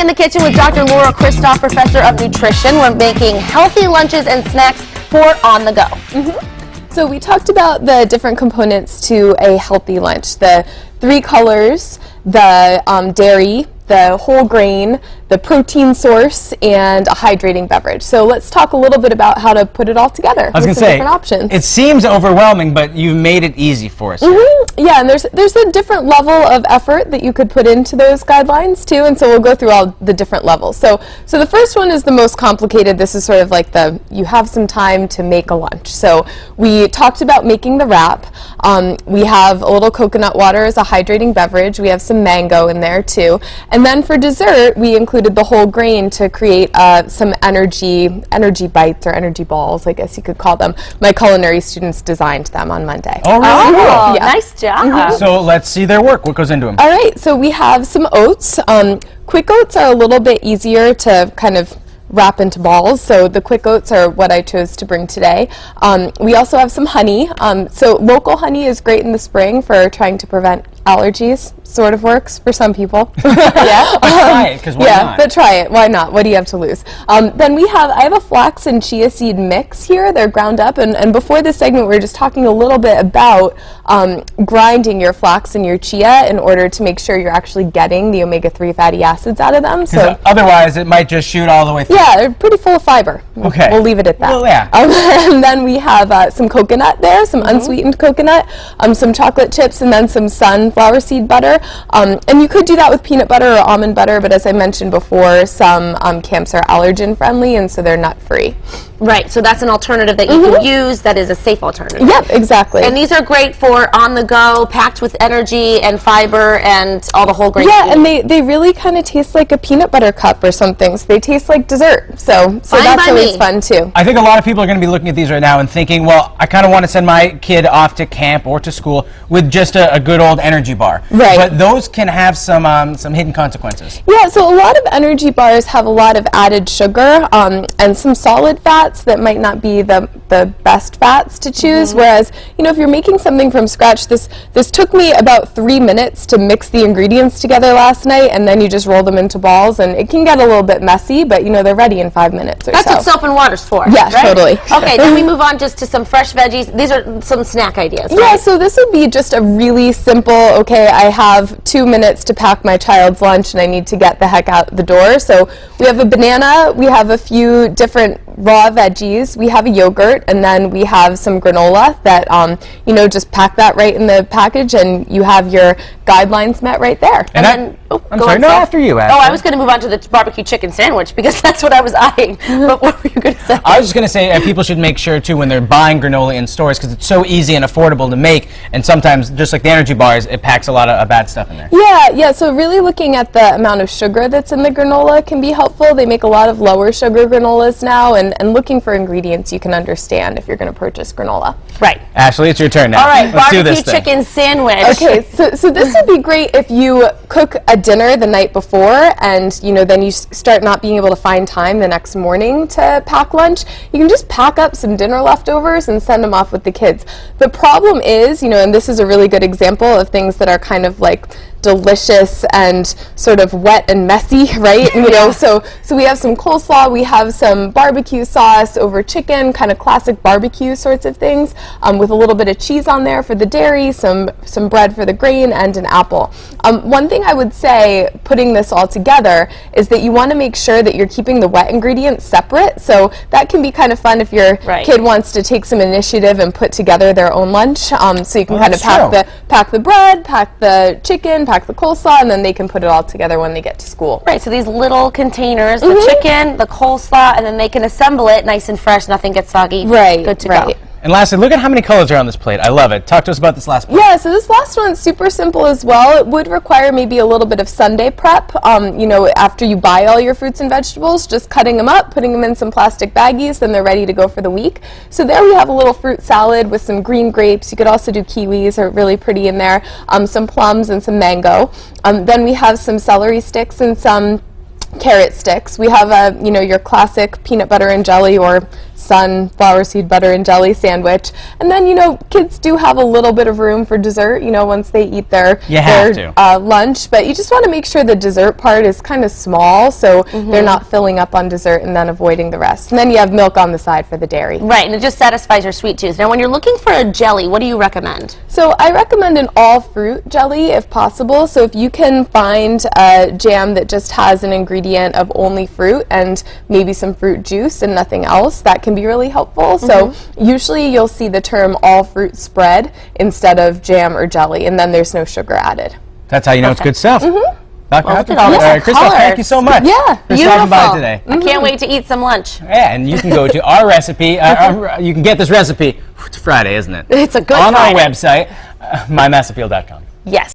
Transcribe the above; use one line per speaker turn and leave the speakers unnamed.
in the kitchen with Dr. Laura Christoph, Professor of Nutrition. We're making healthy lunches and snacks for on the go.
So we talked about the different components to a healthy lunch. The 3 colors, the dairy, the whole grain, the protein source, and a hydrating beverage. So let's talk a little bit about how to put it all together.
I was going to say,
different options.
It seems overwhelming, but you've made it easy for us.
Yeah, and there's a different level of effort that you could put into those guidelines too, and so we'll go through all the different levels. So the first one is the most complicated. This is sort of like you have some time to make a lunch. So we talked about making the wrap. We have a little coconut water as a hydrating beverage. We have some mango in there too. And then for dessert, we included the whole grain to create some energy bites or energy balls, I guess you could call them. My culinary students designed them on Monday.
Oh, really?
Oh,
Yeah.
nice job.
So let's see their work. What goes into them?
All right, so we have some oats. Quick oats are a little bit easier to kind of wrap into balls, so the quick oats are what I chose to bring today. We also have some honey. So local honey is great in the spring for trying to prevent allergies. Sort of works for some people.
Yeah, but try it, because why not?
But try it. Why not? What do you have to lose? Then I have a flax and chia seed mix here. They're ground up, and before this segment, we were just talking a little bit about grinding your flax and your chia in order to make sure you're actually getting the omega-3 fatty acids out of them. So
otherwise, it might just shoot all the way through.
yeah, they're pretty full of fiber.
Okay.
We'll leave it at that.
Well, yeah.
And then we have some coconut there, some unsweetened coconut, some chocolate chips, and then some sunflower seed butter. And you could do that with peanut butter or almond butter, but as I mentioned before, some camps are allergen friendly, and so they're nut free.
Right, so that's an alternative that you can use that is a safe alternative.
Yep, exactly.
And these are great for on the go, packed with energy and fiber and all the whole grain.
Yeah, and they really kind of taste like a peanut butter cup or something. So they taste like dessert. So that's always fun too.
I think a lot of people are going to be looking at these right now and thinking, well, I kind of want to send my kid off to camp or to school with just a good old energy bar.
Right.
But those can have some hidden consequences.
Yeah, so a lot of energy bars have a lot of added sugar and some solid fats that might not be the best fats to choose. Whereas, if you're making something from scratch, this took me about 3 minutes to mix the ingredients together last night, and then you just roll them into balls, and it can get a little bit messy, but they're ready in 5 minutes or
That's
so.
what soap and water's for.
Yeah,
right?
totally.
Okay, then we move on just to some fresh veggies. These are some snack ideas.
Yeah,
right?
so this would be just a really simple, okay, I have 2 minutes to pack my child's lunch and I need to get the heck out the door. So we have a banana, we have a few different raw veggies, we have a yogurt, and then we have some granola that, just pack that right in the package and you have your guidelines met right there.
And
then,
I'm sorry, no, after you, Ashley.
Oh, I was going to move on to the barbecue chicken sandwich because that's what I was eyeing. But what were you going to say?
I was just going to say people should make sure, too, when they're buying granola in stores, because it's so easy and affordable to make, and sometimes, just like the energy bars, it packs a lot of bad stuff in there.
Yeah, so really looking at the amount of sugar that's in the granola can be helpful. They make a lot of lower sugar granolas now, and looking for ingredients you can understand if you're going to purchase granola.
Right.
Ashley, it's your turn now.
All right,
Let's do
barbecue
this thing.
chicken sandwich.
Okay, so this would be great if you cook a dinner the night before and then you start not being able to find time the next morning to pack lunch. You can just pack up some dinner leftovers and send them off with the kids. The problem is, and this is a really good example of things that are kind of like delicious and sort of wet and messy, right? So we have some coleslaw, we have some barbecue sauce over chicken, kind of classic barbecue sorts of things, with a little bit of cheese on there for the dairy, some bread for the grain, and an apple. One thing I would say, putting this all together, is that you want to make sure that you're keeping the wet ingredients separate. So that can be kind of fun if your kid wants to take some initiative and put together their own lunch. So you can kind of pack the bread, pack the chicken, pack the coleslaw, and then they can put it all together when they get to school.
Right, so these little containers, the chicken, the coleslaw, and then they can assemble it nice and fresh, nothing gets soggy.
Right,
good to
right.
go.
And lastly, look at how many colors are on this plate. I love it. Talk to us about this last one.
Yeah, so this last one's super simple as well. It would require maybe a little bit of Sunday prep. After you buy all your fruits and vegetables, just cutting them up, putting them in some plastic baggies, then they're ready to go for the week. So there we have a little fruit salad with some green grapes. You could also do kiwis, are really pretty in there. Some plums and some mango. Then we have some celery sticks and some carrot sticks. We have your classic peanut butter and jelly or sunflower seed butter and jelly sandwich. And then, kids do have a little bit of room for dessert, once they eat their lunch. But you just want to make sure the dessert part is kind of small, so they're not filling up on dessert and then avoiding the rest. And then you have milk on the side for the dairy.
Right, and it just satisfies your sweet tooth. Now, when you're looking for a jelly, what do you recommend?
So I recommend an all-fruit jelly if possible. So if you can find a jam that just has an ingredient of only fruit and maybe some fruit juice and nothing else, that can be really helpful. So usually you'll see the term all-fruit spread instead of jam or jelly, and then there's no sugar added.
That's how you know it's good stuff. Dr.
Look at all these
Christoph, thank
colors.
you so much
Yeah,
for stopping by today.
I can't wait to eat some lunch.
Yeah, and you can go to our recipe. You can get this recipe. It's Friday, isn't it?
It's a good
on
Friday.
our website, mymessappeal.com.
Yes.